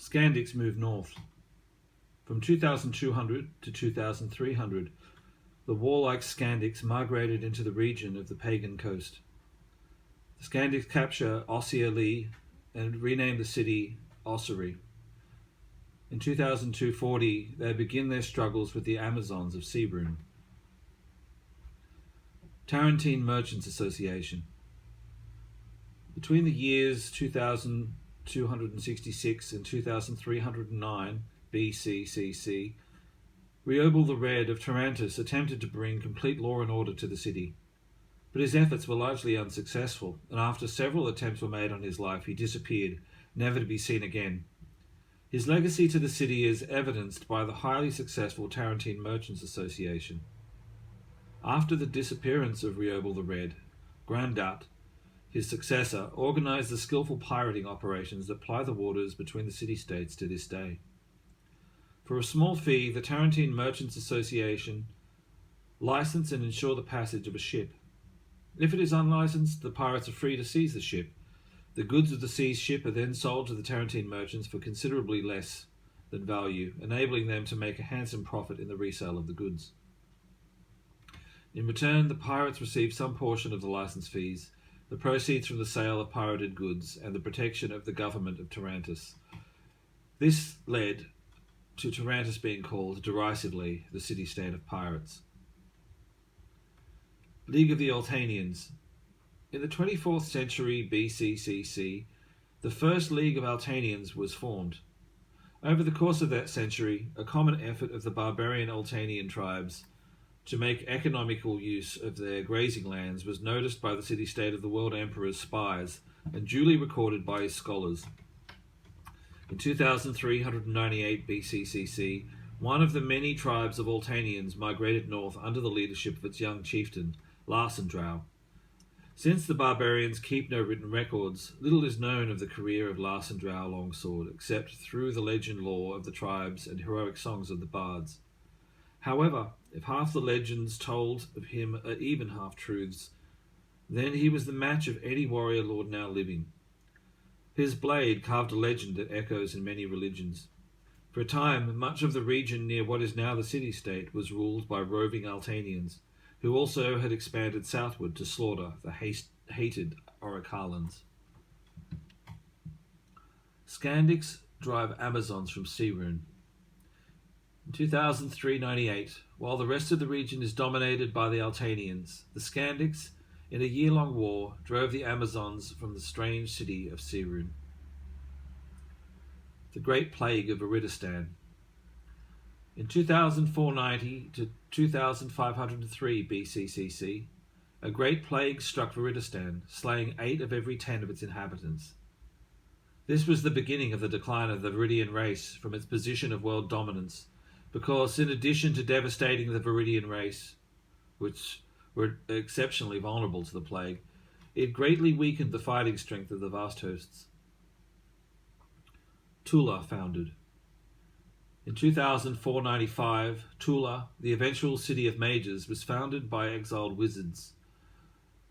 Skandics moved north. From 2200 to 2300, the warlike Skandics migrated into the region of the pagan coast. The Skandics capture Ossia and renamed the city Ossory. In 2240, they begin their struggles with the Amazons of Seabrun. Tarentine Merchants Association. Between the years 2266 and 2309 BCCC, Reobal the Red of Tarantus attempted to bring complete law and order to the city. But his efforts were largely unsuccessful, and after several attempts were made on his life, he disappeared, never to be seen again. His legacy to the city is evidenced by the highly successful Tarentine Merchants Association. After the disappearance of Reobal the Red, Grandat, his successor, organised the skillful pirating operations that ply the waters between the city-states to this day. For a small fee, the Tarentine Merchants Association license and ensure the passage of a ship. If it is unlicensed, the pirates are free to seize the ship. The goods of the seized ship are then sold to the Tarentine merchants for considerably less than value, enabling them to make a handsome profit in the resale of the goods. In return, the pirates receive some portion of the license fees, the proceeds from the sale of pirated goods, and the protection of the government of Tarantus. This led to Tarantus being called derisively the city-state of pirates. League of the Altanians. In the 24th century BCCC, the first League of Altanians was formed. Over the course of that century, a common effort of the barbarian Altanian tribes to make economical use of their grazing lands was noticed by the city-state of the World Emperor's spies and duly recorded by his scholars. In 2398 BCCC, one of the many tribes of Altanians migrated north under the leadership of its young chieftain, Larsendrau. Since the barbarians keep no written records, little is known of the career of Larsendrau Longsword, except through the legend lore of the tribes and heroic songs of the bards. However, if half the legends told of him are even half-truths, then he was the match of any warrior lord now living. His blade carved a legend that echoes in many religions. For a time, much of the region near what is now the city-state was ruled by roving Altanians, who also had expanded southward to slaughter the hated Orichalans. Skandics drive Amazons from Seabrun. In 2398, while the rest of the region is dominated by the Altanians, the Skandics, in a year-long war, drove the Amazons from the strange city of Seabrun. The Great Plague of Viridistan. In 2490 to 2503 BCCC, a great plague struck Viridistan, slaying 8 of every 10 of its inhabitants. This was the beginning of the decline of the Viridian race from its position of world dominance, because in addition to devastating the Viridian race, which were exceptionally vulnerable to the plague, it greatly weakened the fighting strength of the vast hosts. Tula founded. In 2495, Tula, the eventual city of mages, was founded by exiled wizards.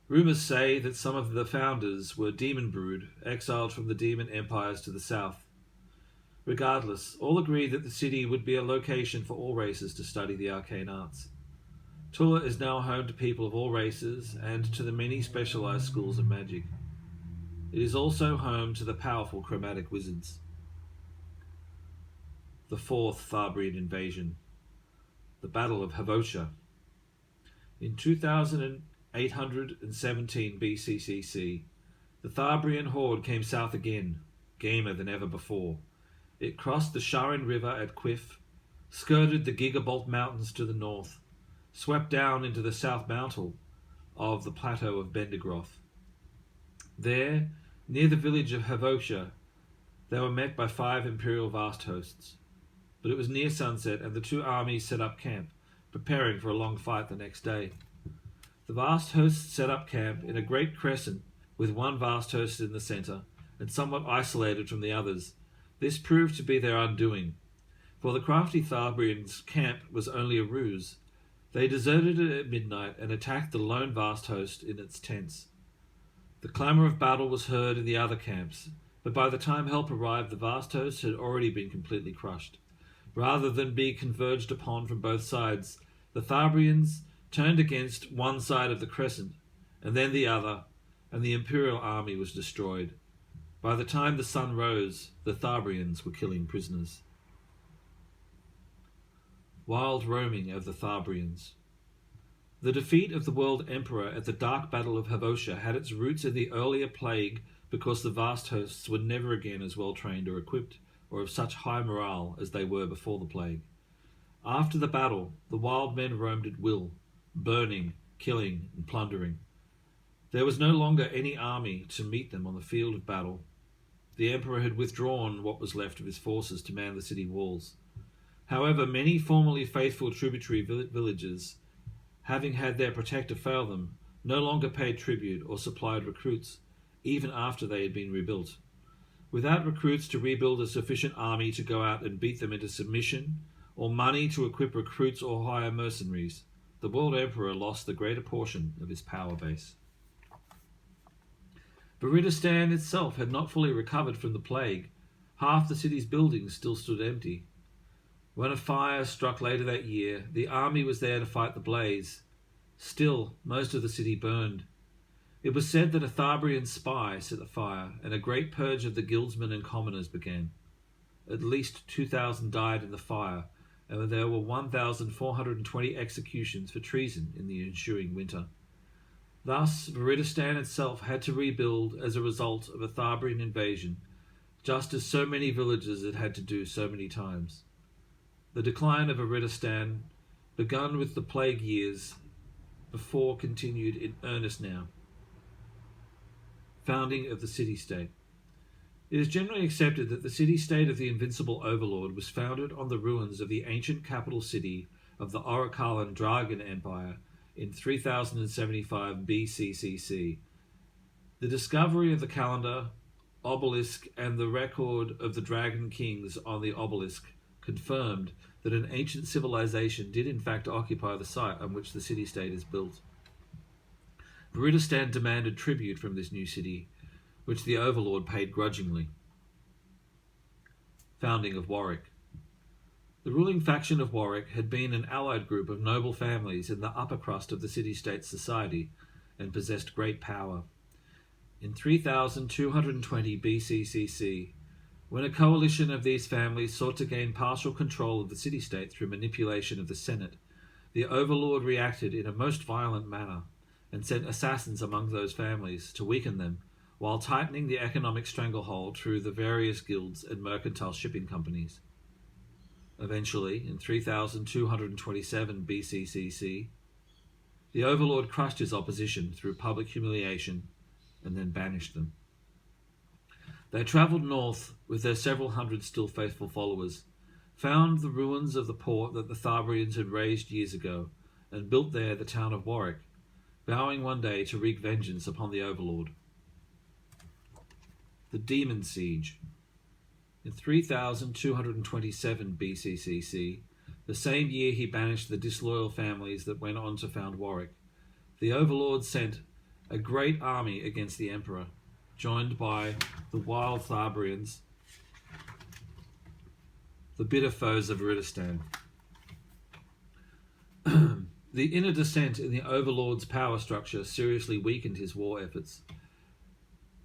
Rumours say that some of the founders were demon brood, exiled from the demon empires to the south. Regardless, all agreed that the city would be a location for all races to study the arcane arts. Tula is now home to people of all races and to the many specialized schools of magic. It is also home to the powerful chromatic wizards. The Fourth Tharbrian Invasion. The Battle of Havotia. In 2817 BCCC, the Tharbrian horde came south again, gamer than ever before. It crossed the Sharin River at Quiff, skirted the Gigabolt Mountains to the north, swept down into the south mantle of the plateau of Bendigroth. There, near the village of Havotia, they were met by 5 imperial vast hosts. But it was near sunset, and the 2 armies set up camp, preparing for a long fight the next day. The vast hosts set up camp in a great crescent, with one vast host in the centre, and somewhat isolated from the others. This proved to be their undoing, for the crafty Tharbrians' camp was only a ruse. They deserted it at midnight and attacked the lone vast host in its tents. The clamour of battle was heard in the other camps, but by the time help arrived, the vast host had already been completely crushed. Rather than be converged upon from both sides, the Tharbrians turned against one side of the crescent, and then the other, and the Imperial army was destroyed. By the time the sun rose, the Tharbrians were killing prisoners. Wild roaming of the Tharbrians. The defeat of the World Emperor at the Dark Battle of Havosha had its roots in the earlier plague because the vast hosts were never again as well trained or equipped or of such high morale as they were before the plague. After the battle, the wild men roamed at will, burning, killing, and plundering. There was no longer any army to meet them on the field of battle. The Emperor had withdrawn what was left of his forces to man the city walls. However, many formerly faithful tributary villages, having had their protector fail them, no longer paid tribute or supplied recruits, even after they had been rebuilt. Without recruits to rebuild a sufficient army to go out and beat them into submission, or money to equip recruits or hire mercenaries, the World Emperor lost the greater portion of his power base. Viridistan itself had not fully recovered from the plague. Half the city's buildings still stood empty. When a fire struck later that year, the army was there to fight the blaze. Still, most of the city burned. It was said that a Tharbrian spy set the fire, and a great purge of the guildsmen and commoners began. At least 2,000 died in the fire, and there were 1,420 executions for treason in the ensuing winter. Thus, Viridistan itself had to rebuild as a result of a Tharbrian invasion, just as so many villages had had to do so many times. The decline of Viridistan, begun with the plague years before, continued in earnest now. Founding of the city-state. It is generally accepted that the city-state of the invincible overlord was founded on the ruins of the ancient capital city of the Orichallan Dragon Empire in 3075 BCCC. The discovery of the calendar, obelisk, and the record of the dragon kings on the obelisk confirmed that an ancient civilization did in fact occupy the site on which the city-state is built. Viridistan demanded tribute from this new city, which the overlord paid grudgingly. Founding of Warwick. The ruling faction of Warwick had been an allied group of noble families in the upper crust of the city-state society and possessed great power. In 3220 BCCC, when a coalition of these families sought to gain partial control of the city-state through manipulation of the Senate, the overlord reacted in a most violent manner and sent assassins among those families to weaken them, while tightening the economic stranglehold through the various guilds and mercantile shipping companies. Eventually, in 3227 BCCC, the overlord crushed his opposition through public humiliation and then banished them. They travelled north with their several hundred still faithful followers, found the ruins of the port that the Tharbrians had razed years ago, and built there the town of Warwick, vowing one day to wreak vengeance upon the overlord. The Demon Siege. In 3227 BCCC, the same year he banished the disloyal families that went on to found Warwick, the overlord sent a great army against the emperor, joined by the wild Tharbrians, the bitter foes of Viridistan. The inner dissent in the overlord's power structure seriously weakened his war efforts.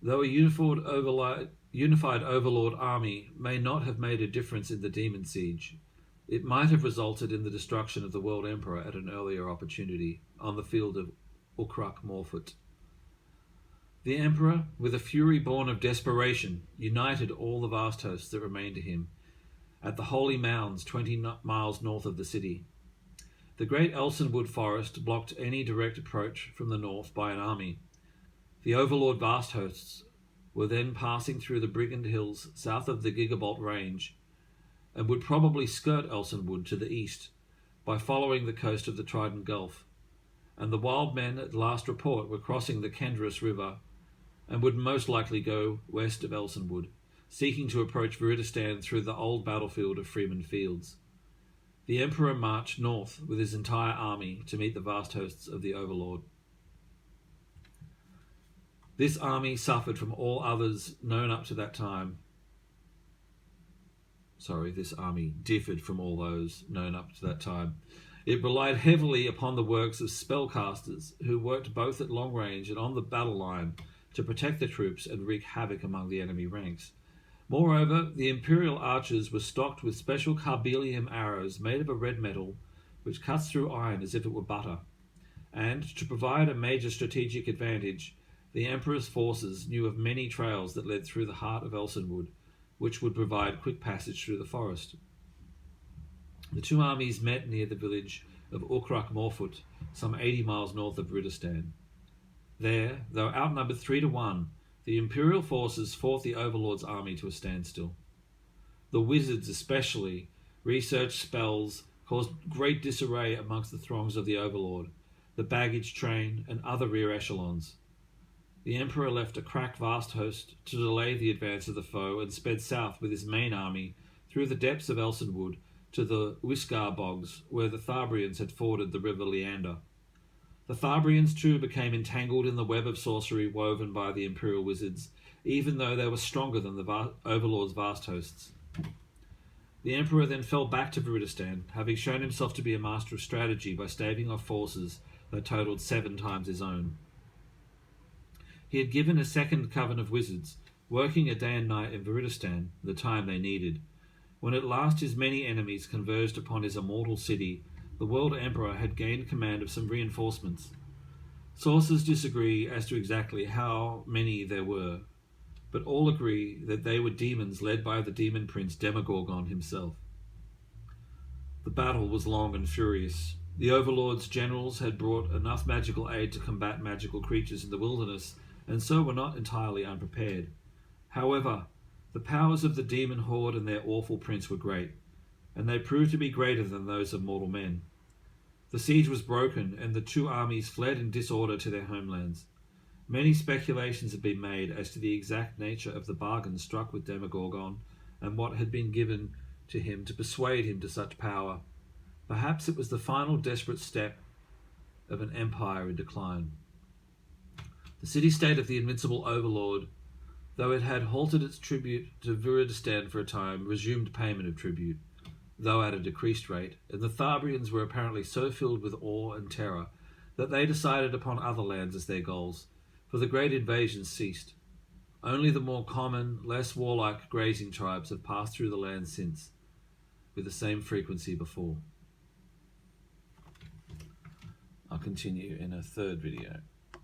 Though a unified overlord army may not have made a difference in the Demon Siege, it might have resulted in the destruction of the World Emperor at an earlier opportunity on the field of Ukrak Morfut. The Emperor, with a fury born of desperation, united all the vast hosts that remained to him at the Holy Mounds 20 miles north of the city. The great Elsenwood forest blocked any direct approach from the north by an army. The overlord vast hosts were then passing through the Brigand Hills south of the Gigabolt Range and would probably skirt Elsenwood to the east by following the coast of the Trident Gulf, and the wild men at last report were crossing the Kendrus River and would most likely go west of Elsenwood, seeking to approach Viridistan through the old battlefield of Freeman Fields. The Emperor marched north with his entire army to meet the vast hosts of the overlord. This army suffered from all others known up to that time. This army differed from all those known up to that time. It relied heavily upon the works of spellcasters, who worked both at long range and on the battle line to protect the troops and wreak havoc among the enemy ranks. Moreover, the imperial archers were stocked with special carbelium arrows made of a red metal which cuts through iron as if it were butter. And, to provide a major strategic advantage, the Emperor's forces knew of many trails that led through the heart of Elsenwood, which would provide quick passage through the forest. The two armies met near the village of Ukrak Morfut, some 80 miles north of Rudistan. There, though outnumbered 3-1, the imperial forces fought the Overlord's army to a standstill. The wizards especially researched spells caused great disarray amongst the throngs of the Overlord, the baggage train, and other rear echelons. The Emperor left a crack vast host to delay the advance of the foe and sped south with his main army through the depths of Elsenwood to the Wisgar bogs, where the Tharbrians had forded the river Leander. The Tharbrians too became entangled in the web of sorcery woven by the Imperial wizards, even though they were stronger than the Overlord's vast hosts. The Emperor then fell back to Vrudistan, having shown himself to be a master of strategy by staving off forces that totalled 7 times his own. He had given a second coven of wizards, working a day and night in Vrudistan, the time they needed. When at last his many enemies converged upon his immortal city, the World Emperor had gained command of some reinforcements. Sources disagree as to exactly how many there were, but all agree that they were demons led by the demon prince Demogorgon himself. The battle was long and furious. The Overlord's generals had brought enough magical aid to combat magical creatures in the wilderness, and so were not entirely unprepared. However, the powers of the demon horde and their awful prince were great, and they proved to be greater than those of mortal men. The siege was broken, and the two armies fled in disorder to their homelands. Many speculations have been made as to the exact nature of the bargain struck with Demogorgon, and what had been given to him to persuade him to such power. Perhaps it was the final desperate step of an empire in decline. The city-state of the invincible Overlord, though it had halted its tribute to Vrudistan for a time, resumed payment of tribute, though at a decreased rate, and the Tharbrians were apparently so filled with awe and terror that they decided upon other lands as their goals, for the great invasions ceased. Only the more common, less warlike grazing tribes have passed through the land since, with the same frequency before. I'll continue in a third video.